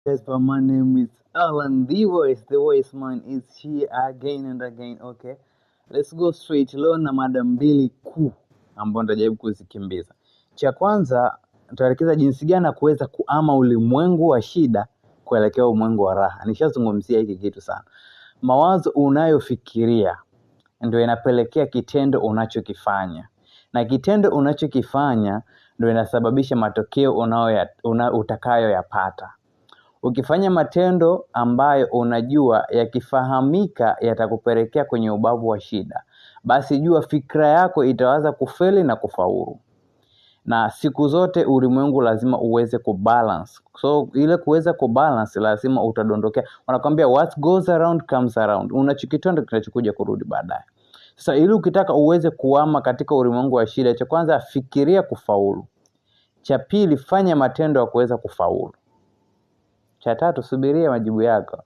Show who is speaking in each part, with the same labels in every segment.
Speaker 1: Yes, but my name is Alan. The voice man is here again and again. Okay, let's go straight. Leo na mada mbili kuu ambazo nitajaribu kuzikimbiza. Cha kwanza tutaelekeza jinsi gani ya kuweza kuama ulimwengu wa shida kuelekea ulimwengu wa raha. Nishazungumzia hiki kitu sana. Mawazo unayofikiria ndio inapelekea kitendo unachokifanya, na kitendo unachokifanya ndio inasababisha matokeo utakayoyapata. Ukifanya matendo ambayo unajua yakifahamika yatakupelekea kwenye ubavu wa shida, basi jua fikra yako itawaza kufeli na kufaulu. Na siku zote ulimwengu lazima uweze kubalance. So ile kuweza kubalance lazima utadondokea. Wanakwambia what goes around comes around. Unachokitenda kinachokuja kurudi baadaye. Sasa ili ukitaka uweze kuama katika ulimwengu wa shida, cha kwanza fikiria kufaulu. Cha pili fanya matendo ya kuweza kufaulu. Cha tatu subiria majibu yako.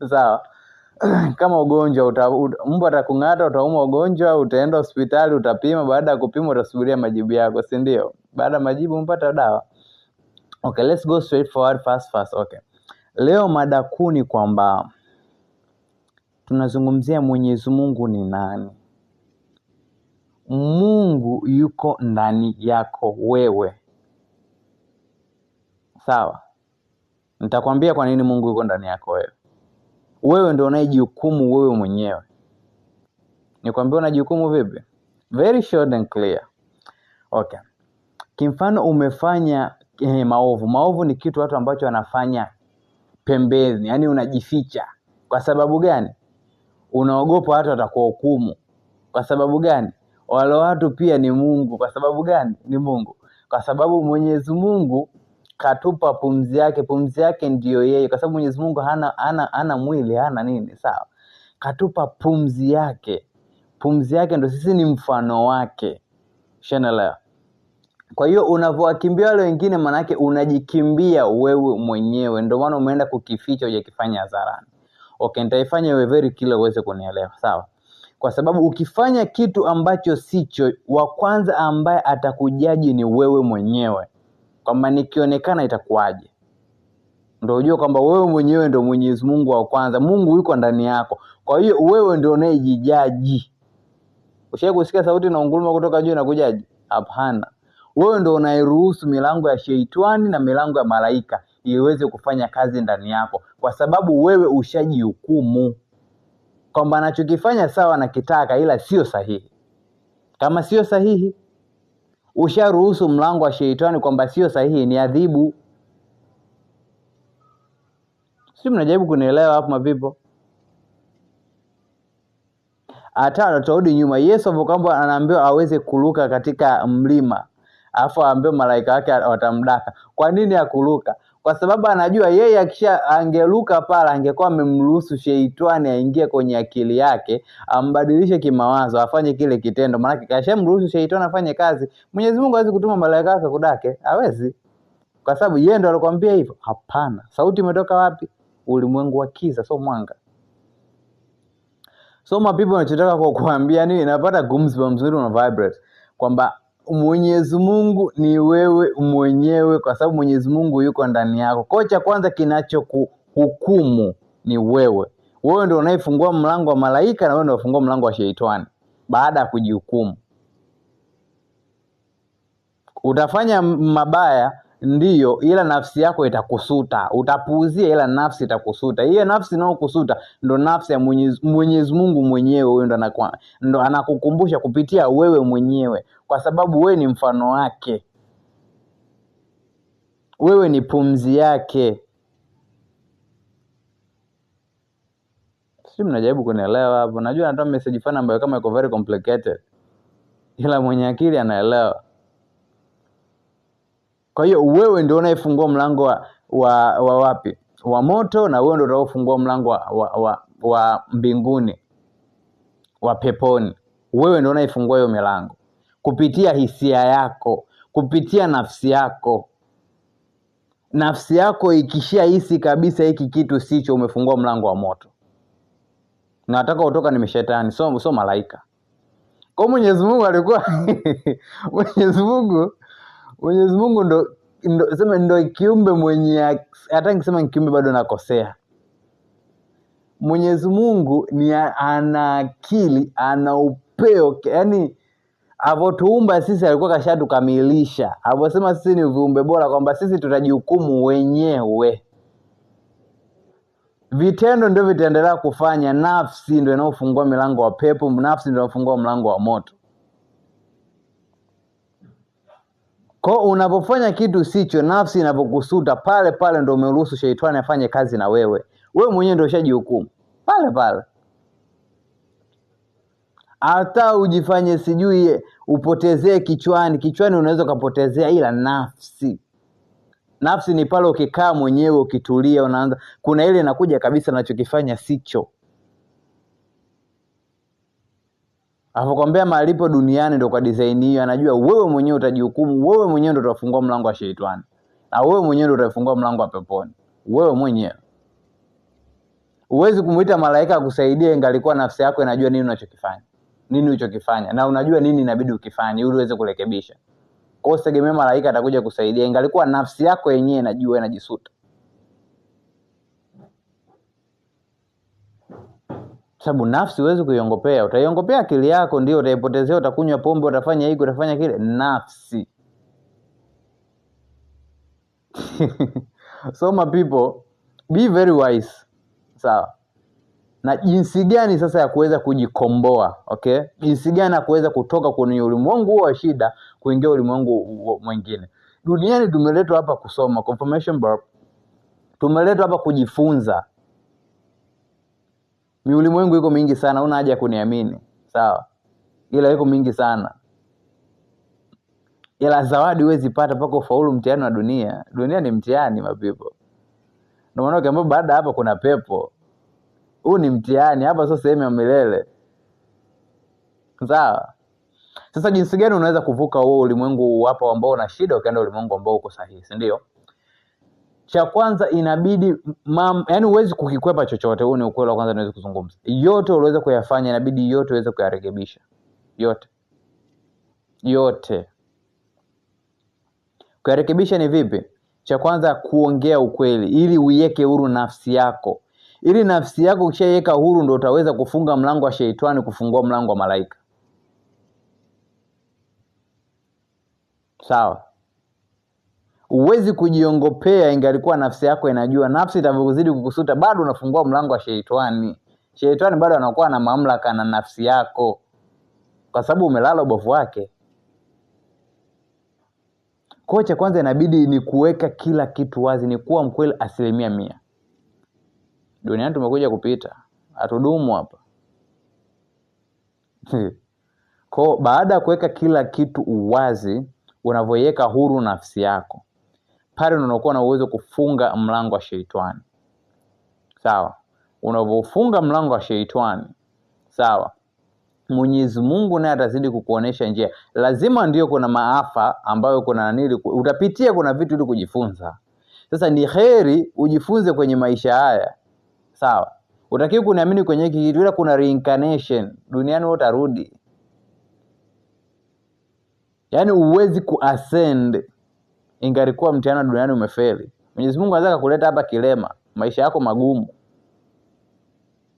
Speaker 1: Sawa. Kama ugonjwa mbwa atakung'ata, utaumwa ugonjwa, utaenda hospitali, utapima, baada ya kupima utasubiria majibu yako, si ndio? Baada ya majibu mpata dawa. Okay, let's go straight forward fast. Okay. Leo mada kuu ni kwamba tunazungumzia Mwenyezi Mungu ni nani? Mungu yuko ndani yako wewe. Sawa? Nitakwambia kwa nini Mungu yuko ndani yako wewe. Wewe ndio unayejihukumu wewe mwenyewe. Nikwambia unajihukumu vipi? Very short and clear. Okay. Kimfano umefanya maovu. Maovu ni kitu watu ambacho wanafanya pembeni, yani unajificha. Kwa sababu gani? Unaogopa watu watakuhukumu. Kwa sababu gani? Wale watu pia ni Mungu. Kwa sababu gani? Ni Mungu. Kwa sababu Mwenyezi Mungu katupa pumzi yake. Pumzi yake ndiyo yeye. Kwa sababu Mwenyezi Mungu hana mwili, hana nini, sawa? Katupa pumzi yake. Pumzi yake ndio sisi ni mfano wake. Ushaelewa? Kwa hiyo unavyowakimbia wale wengine, manake unajikimbia wewe mwenyewe. Ndio maana umeenda kukificha hujakifanya hadharani. Okay, nitaifanya iwe very clear uweze kunielewa, sawa? Kwa sababu ukifanya kitu ambacho sicho, wa kwanza ambaye atakujaji ni wewe mwenyewe. Kwamba nikionekana itakuwaje? Ndio ujue kwamba wewe mwenyewe ndio Mwenyezi Mungu wa kwanza. Mungu yuko ndani yako. Kwa hiyo wewe ndio unayejijaji. Ushawahi kusikia sauti na unguruma kutoka juu na kujaji? Hapana. Wewe ndio unairuhusu milango ya sheitani na milango ya malaika iweze kufanya kazi ndani yako, kwa sababu wewe ushajihukumu kwamba anachokifanya sawa na kitaka, ila sio sahihi. Kama sio sahihi, usharuhusu mlango wa sheitani kwamba sio sahihi, ni adhibu. Sisi mnajaribu kunielewa hapo mapipo? Hata turudi nyuma, Yesu kwamba anaambiwa aweze kuruka katika mlima, alafu aambiwa malaika wake watamdaka. Kwa nini akuruka? Kwa sababu anajua yeye angeruka pala angekuwa amemruhusu sheitani aingie kwenye akili yake, ambadilishe kimawazo, afanye kile kitendo. Maana kashamruhusu sheitani afanye kazi. Mwenyezi Mungu hawezi kutuma malaika wake kudake, hawezi. Kwa sababu yeye ndo alikwambia hivyo? Hapana. Sauti imetoka wapi? Ulimwengu wa kiza, so mwanga. So mapipo wanachotaka kwa kuambia nini? Napata goosebumps mzuri una vibrate kwamba Mwenyezi Mungu ni wewe mwenyewe, kwa sababu Mwenyezi Mungu yuko ndani yako. Kwa cha kwanza kinachokuhukumu ni wewe. Wewe ndio unayefungua mlango wa malaika na wewe ndio unafungua mlango wa sheitani baada ya kujihukumu. Utafanya mabaya ndiyo, ila nafsi yako itakusuta. Utapuuzia, ila nafsi itakusuta. Hiyo nafsi inayokusuta ndo nafsi ya Mwenyezi Mungu mwenyewe. Huyo ndo anakukumbusha kupitia wewe mwenyewe, kwa sababu wewe ni mfano wake. Wewe ni pumzi yake. Sisi mnajaribu kunielewa hapo? Najua natoa message fana ambayo kama iko very complicated, ila mwenye akili anaelewa. Kwa hiyo wewe ndio unayefungua mlango wa wapi? Wa moto, na wewe ndio unaofungua mlango wa mbinguni, wa peponi. Wewe ndio unayefungua hiyo milango kupitia hisia yako, kupitia nafsi yako. Nafsi yako ikishahisi kabisa hiki kitu sicho, umefungua mlango wa moto. Nataka utoka ni shetani, so malaika. Kwa Mwenyezi Mungu alikuwa Mwenyezi Mungu ndo ndo kiumbe mwenye, hata nikisema kiumbe bado nakosea. Mwenyezi Mungu ni ana akili, ana upeo, yani avotuumba sisi alikuwa kashatukamilisha. Avosema sisi ni viumbe bora, kwamba sisi tutajihukumu wenyewe. Vitendo ndio vitaendelea kufanya, nafsi ndio inaofungua milango wa pepo, nafsi ndio inafungua mlango wa moto. Kwa unapofanya kitu sicho, nafsi inapokusuta, pale pale ndio umeruhusu Sheitani afanye kazi na wewe. Wewe mwenyewe ndio ushajihukumu pale pale. Hata ujifanye sijui upotezee kichwani unaweza kupotezea, ila nafsi ni pale ukikaa mwenyewe ukitulia, unaanza kuna ile inakuja kabisa ninachokifanya sicho. Afokuambia malipo duniani ndio kwa design hiyo, anajua wewe mwenyewe utajihukumu, wewe mwenyewe ndio utafungua mlango wa Sheitani, na wewe mwenyewe ndio utafungua mlango wa peponi. Wewe mwenyewe. Uwezi kumuita malaika akusaidie ingalikuwa nafsi yako inajua nini unachokifanya, nini ulichokifanya, na unajua nini inabidi ukifanye ili uweze kurekebisha. Kwa hiyo tegemea malaika atakuja kusaidia ingalikuwa nafsi yako yenyewe inajua, inajisuta. Sababu nafsi huwezi kuiongopea. Utaiongopea akili yako, ndio utaipotezea, utakunywa pombe, utafanya hiki, utafanya kile. Nafsi. So my people, be very wise. Sawa. Na jinsi gani sasa ya kuweza kujikomboa, okay? Jinsi gani ya kuweza kutoka kwenye ulimwengu wa shida kuingia ulimwengu mwingine. Duniani tumeletwa hapa kusoma, confirmation bro. Tumeletwa hapa kujifunza. Ulimwengu iko mingi sana, una haja kuniamini. Sawa? Ila iko mingi sana. Ila zawadi huwezi pata mpaka ufaulu mtihani wa dunia. Dunia ni mtihani mapipo. Ndio maana ukiambiwa baada hapa kuna pepo. Huu ni mtihani, hapa sio sehemu ya milele. Sawa? Sasa jinsi gani unaweza kuvuka huo ulimwengu hapo ambao una shida ukaenda ulimwengu ambao uko sahihi, si ndio? Cha kwanza inabidi yani huwezi kukikwepa chochote. Huu ni ukweli wa kwanza naweza kuzungumza. Yote uweze kuyafanya, inabidi yote uweze kuyarekebisha. Yote. Kuyarekebisha ni vipi? Cha kwanza kuongea ukweli ili uiweke huru nafsi yako. Ili nafsi yako ukishaiweka huru ndio utaweza kufunga mlango wa Sheitani, kufungua mlango wa malaika. Sawa? Uwezi kujiongopea ingalikuwa nafsi yako inajua. Nafsi itavyozidi kukusuta bado unafungua mlango wa Sheitani. Sheitani bado anakuwa na mamlaka na nafsi yako, kwa sababu umelala ubavu wake. Kwa cha kwanza inabidi ni kuweka kila kitu wazi, ni kuwa mkweli 100%. Duniani tumekuja kupita, hatudumu hapa. Kwa baada ya kuweka kila kitu uwazi, unavoiweka huru nafsi yako, pale unakuwa na uwezo kufunga mlango wa Sheitani. Sawa? Unavofunga mlango wa Sheitani, sawa, Mwenyezi Mungu naye atazidi kukuonesha njia. Lazima ndio kuna maafa ambayo kuna nini utapitia, kuna vitu ili kujifunza. Sasa ni kheri ujifunze kwenye maisha haya. Sawa? Utakiwa kuniamini kwenye hiki kitu, ila kuna reincarnation. Duniani wewe utarudi. Yaani uwezi kuascend ingalikuwa mtihani duniani umefeli. Mwenyezi Mungu anataka kuleta hapa kilema, maisha yako magumu.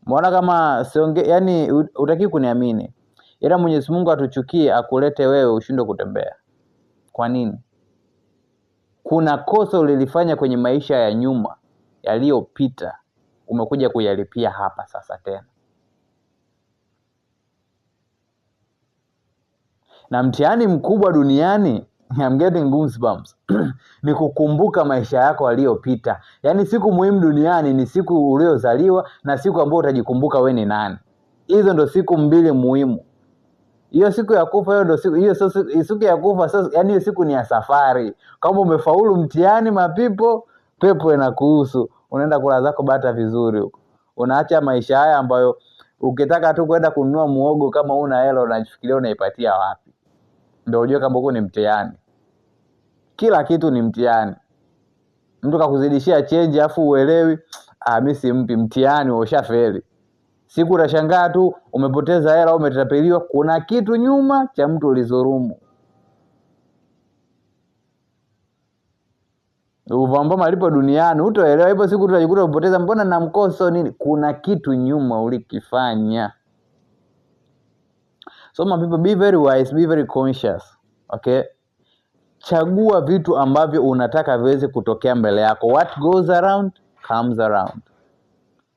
Speaker 1: Mbona kama yani utaki kuniamini. Ila Mwenyezi Mungu atuchukie akulete wewe ushindwe kutembea. Kwa nini? Kuna kosa ulilifanya kwenye maisha ya nyuma yaliyopita, umekuja kuyalipia hapa sasa tena. Na mtihani mkubwa duniani, I'm getting goosebumps, ni kukumbuka maisha yako yaliyopita. Yaani siku muhimu duniani ni siku uliozaliwa na siku ambayo utajikumbuka wewe ni nani. Hizo ndo siku mbili muhimu. Hiyo siku ya kufa, hiyo ndo siku ya kufa sasa, yani hiyo siku ni ya safari. Kama umefaulu mtihani mapipo, pepo inakuhusu. Unaenda kula zako bata vizuri huko. Unaacha maisha haya ambayo ukitaka tu kwenda kununua muogo, kama una hela unajifikiria unaipatia wapi. Ndio ujue kama uko ni mtihani. Kila kitu ni mtihani. Mtu kakuzidishia change afu uelewi, mimi simpi, mtihani ushafeli. Siku utashangaa tu umepoteza hela, umetapeliwa, kuna kitu nyuma cha mtu ulizorumu. Uvamba malipo duniani, utaelewa ipo siku utajikuta upoteza, mbona na mkoso nini? Kuna kitu nyuma ulikifanya. So my people, be very wise, be very conscious. Okay? Chagua vitu ambavyo unataka viweze kutokea mbele yako. What goes around comes around.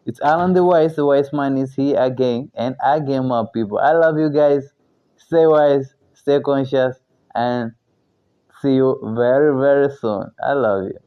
Speaker 1: It's Alan the wise man is here again and again, my people. I love you guys. Stay wise, stay conscious, and see you very, very soon. I love you.